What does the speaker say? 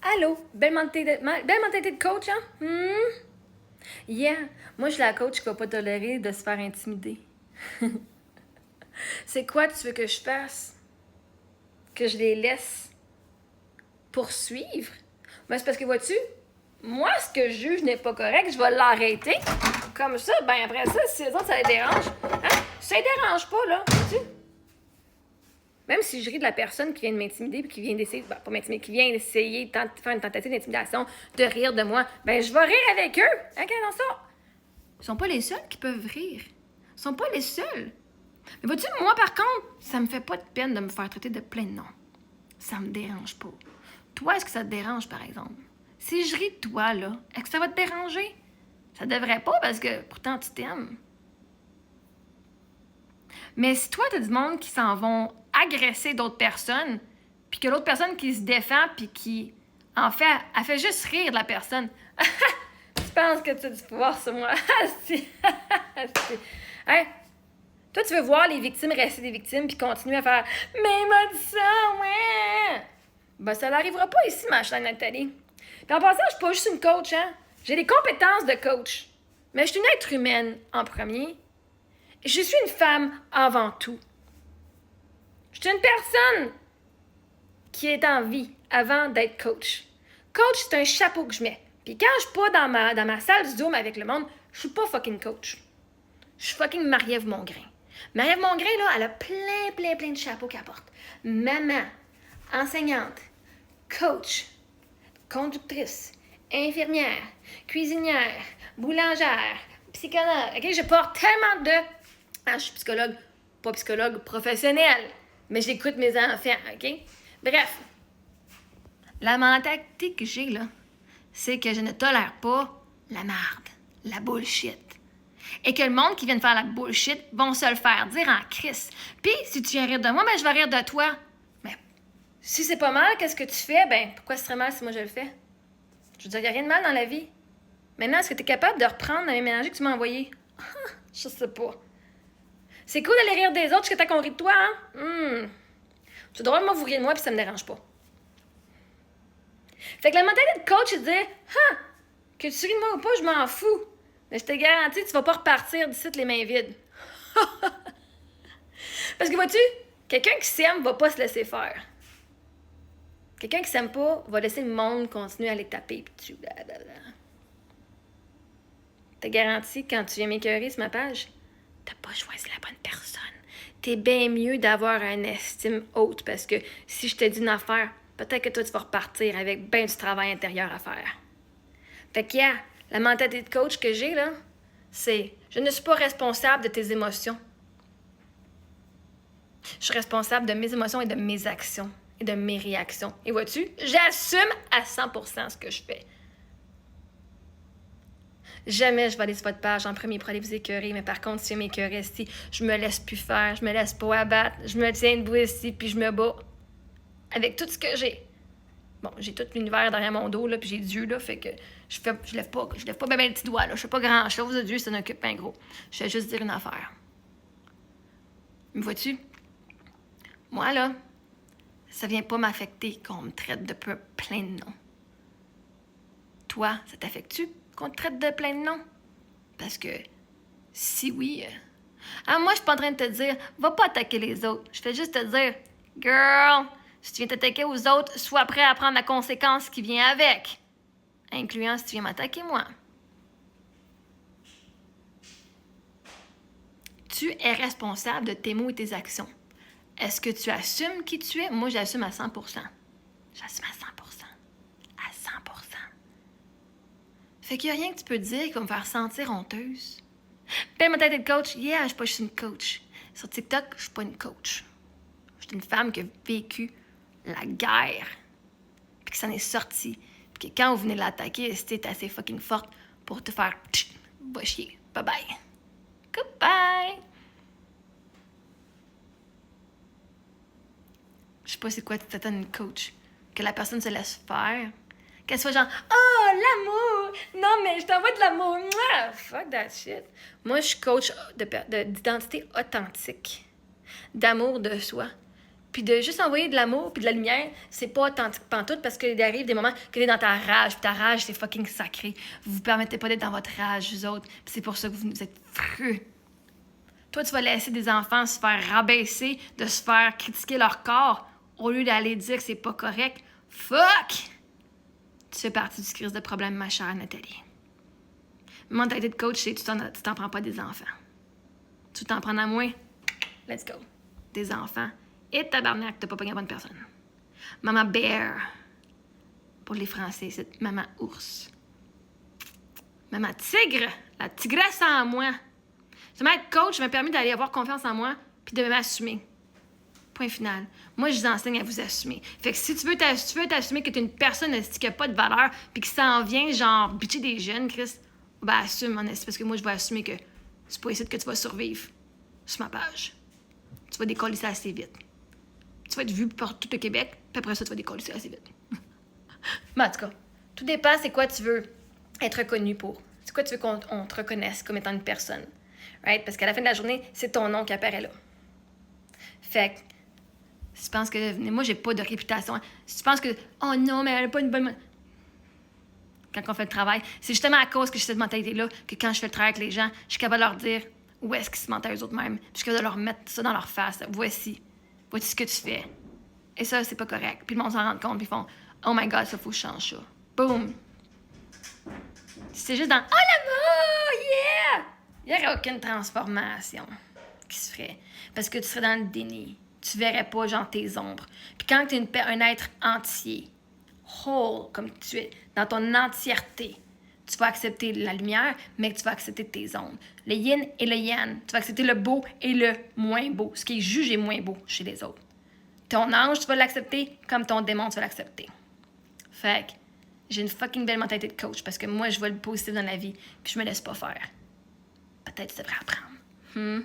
Allô? Belle mentalité de coach, hein? Yeah. Moi, je suis la coach qui va pas tolérer de se faire intimider. C'est quoi tu veux que je fasse? Que je les laisse poursuivre? Ben, c'est parce que, vois-tu, moi, ce que je juge n'est pas correct, je vais l'arrêter. Comme ça, ben après ça, si les autres, ça les dérange, hein? Ça les dérange pas, là, vois-tu? Même si je ris de la personne qui vient de m'intimider puis qui vient d'essayer, ben, pas m'intimider, qui vient d'essayer de faire une tentative d'intimidation, de rire de moi, ben je vais rire avec eux. Hein, dans ça? Ils sont pas les seuls qui peuvent rire. Ils sont pas les seuls. Mais vois-tu, moi, par contre, ça me fait pas de peine de me faire traiter de plein de noms. Ça me dérange pas. Toi, est-ce que ça te dérange, par exemple? Si je ris de toi, là, est-ce que ça va te déranger? Ça devrait pas parce que pourtant tu t'aimes. Mais si toi, t'as du monde qui s'en vont agresser d'autres personnes, puis que l'autre personne qui se défend, puis qui, en fait, elle fait juste rire de la personne. Tu penses que tu as du pouvoir sur moi? Hein? Toi, tu veux voir les victimes rester des victimes, puis continuer à faire « Mais il m'a dit ça, ouais! » Ben, ça n'arrivera pas ici, ma chère Nathalie. Puis en passant, je suis pas juste une coach, hein? J'ai des compétences de coach. Mais je suis une être humaine, en premier. Je suis une femme avant tout. Je suis une personne qui est en vie avant d'être coach. Coach, c'est un chapeau que je mets. Puis quand je suis pas dans ma salle Zoom avec le monde, je suis pas fucking coach. Je suis fucking Marie-Ève Mongrain. Marie-Ève Mongrain, là, elle a plein de chapeaux qu'elle porte. Maman, enseignante, coach, conductrice, infirmière, cuisinière, boulangère, psychologue. OK? Je porte tellement de... Ah, je suis psychologue, pas psychologue professionnel, mais j'écoute mes enfants, OK? Bref, la mentalité que j'ai, là, c'est que je ne tolère pas la merde, la bullshit. Et que le monde qui vient de faire la bullshit vont se le faire dire en crise. Puis, si tu viens rire de moi, ben je vais rire de toi. Mais si c'est pas mal, qu'est-ce que tu fais? Ben, pourquoi ce serait mal si moi je le fais? Je veux dire, il n'y a rien de mal dans la vie. Maintenant, est-ce que tu es capable de reprendre la même énergie que tu m'as envoyée? Je sais pas. C'est cool d'aller rire des autres jusqu'à temps qu'on rit de toi, hein? C'est drôle, moi, vous riez de moi, puis ça me dérange pas. Fait que la mentalité de coach, c'est de dire, que tu ris de moi ou pas, je m'en fous. Mais je te garantis, tu vas pas repartir d'ici les mains vides. Parce que vois-tu, quelqu'un qui s'aime va pas se laisser faire. Quelqu'un qui s'aime pas va laisser le monde continuer à les taper, puis tu blablabla. Te garantis, quand tu viens m'écœurer sur ma page, t'as pas choisi la bonne personne. T'es bien mieux d'avoir une estime haute parce que si je te dis une affaire, peut-être que toi, tu vas repartir avec bien du travail intérieur à faire. Fait que, la mentalité de coach que j'ai, là, c'est je ne suis pas responsable de tes émotions. Je suis responsable de mes émotions et de mes actions et de mes réactions. Et vois-tu, j'assume à 100% ce que je fais. Jamais je vais aller sur votre page en premier pour aller vous écœurer, mais par contre, si je m'écœurer ici, je me laisse plus faire, je me laisse pas abattre, je me tiens debout ici, puis je me bats avec tout ce que j'ai. Bon, j'ai tout l'univers derrière mon dos, là, puis j'ai Dieu, là, fait que je lève pas bien le petit doigt, là, je fais pas grand-chose, Dieu s'en occupe un gros. Je fais juste dire une affaire. Mais vois-tu, moi, là, ça vient pas m'affecter qu'on me traite de plein de noms. Toi, ça t'affecte-tu qu'on te traite de plein de noms? Parce que, si oui... moi, je suis pas en train de te dire, va pas attaquer les autres. Je fais juste te dire, girl, si tu viens t'attaquer aux autres, sois prêt à prendre la conséquence qui vient avec. Incluant si tu viens m'attaquer, moi. Tu es responsable de tes mots et tes actions. Est-ce que tu assumes qui tu es? Moi, j'assume à 100%. J'assume à 100%. À 100%. Fait qu'il n'y a rien que tu peux dire qui va me faire sentir honteuse. Paye ma tête de coach. Yeah, je suis pas juste une coach. Sur TikTok, je suis pas une coach. Je suis une femme qui a vécu la guerre. Puis que ça en est sorti. Puis que quand vous venez l'attaquer, c'était assez fucking forte pour te faire va chier. Bye bye. Goodbye. Je sais pas c'est quoi t'attends une coach. Que la personne se laisse faire. Qu'elle soit genre, oh, l'amour! Non, mais je t'envoie de l'amour! Mouah! Fuck that shit. Moi, je suis coach d'identité authentique, d'amour de soi, Puis de juste envoyer de l'amour puis de la lumière, c'est pas authentique pantoute parce qu'il arrive des moments que t'es dans ta rage. Puis ta rage, c'est fucking sacré. Vous vous permettez pas d'être dans votre rage, vous autres. Puis c'est pour ça que vous êtes fru. Toi, tu vas laisser des enfants se faire rabaisser, de se faire critiquer leur corps, au lieu d'aller dire que c'est pas correct. Fuck! Tu fais partie du crise de problème, ma chère Nathalie. Mentalité de coach, c'est tu t'en prends pas des enfants. Tu t'en prends à moi? Let's go. Des enfants. Et tabarnak, t'as pas pogné la bonne personne. Maman bear. Pour les Français, c'est maman ours. Maman tigre. La tigresse en moi. Justement, être coach m'a permis d'aller avoir confiance en moi puis de m'assumer. Point final. Moi, je vous enseigne à vous assumer. Fait que si tu veux t'assumer que t'es une personne qui n'a pas de valeur puis qui s'en vient, genre, bitcher des jeunes, Chris, ben assume, en parce que moi, je vais assumer que c'est pas ici que tu vas survivre sur ma page. Tu vas décoller ça assez vite. Tu vas être vu par tout le Québec, puis après ça, tu vas décoller ça assez vite. Mais en tout cas, tout dépend c'est quoi tu veux être reconnu pour. C'est quoi tu veux qu'on te reconnaisse comme étant une personne. Right? Parce qu'à la fin de la journée, c'est ton nom qui apparaît là. Fait que, si tu penses que moi, j'ai pas de réputation, si tu penses que, oh non, mais elle a pas une bonne... Quand on fait le travail, c'est justement à cause que j'ai cette mentalité-là que quand je fais le travail avec les gens, je suis capable de leur dire où est-ce qu'ils se mentent à eux autres mêmes. Puis je suis capable de leur mettre ça dans leur face. Voici ce que tu fais. Et ça, c'est pas correct. Puis le monde s'en rend compte, puis ils font oh my god, ça faut que je change ça. Boom! C'est juste dans oh l'amour, yeah! Il n'y aurait aucune transformation qui se ferait. Parce que tu serais dans le déni. Tu verrais pas, genre, tes ombres. Puis quand tu es un être entier, whole, comme tu es, dans ton entièreté, tu vas accepter la lumière, mais tu vas accepter tes ombres. Le yin et le yang. Tu vas accepter le beau et le moins beau. Ce qui est jugé moins beau chez les autres. Ton ange, tu vas l'accepter comme ton démon, tu vas l'accepter. Fait que j'ai une fucking belle mentalité de coach parce que moi, je vois le positif dans la vie puis je me laisse pas faire. Peut-être que tu devrais apprendre.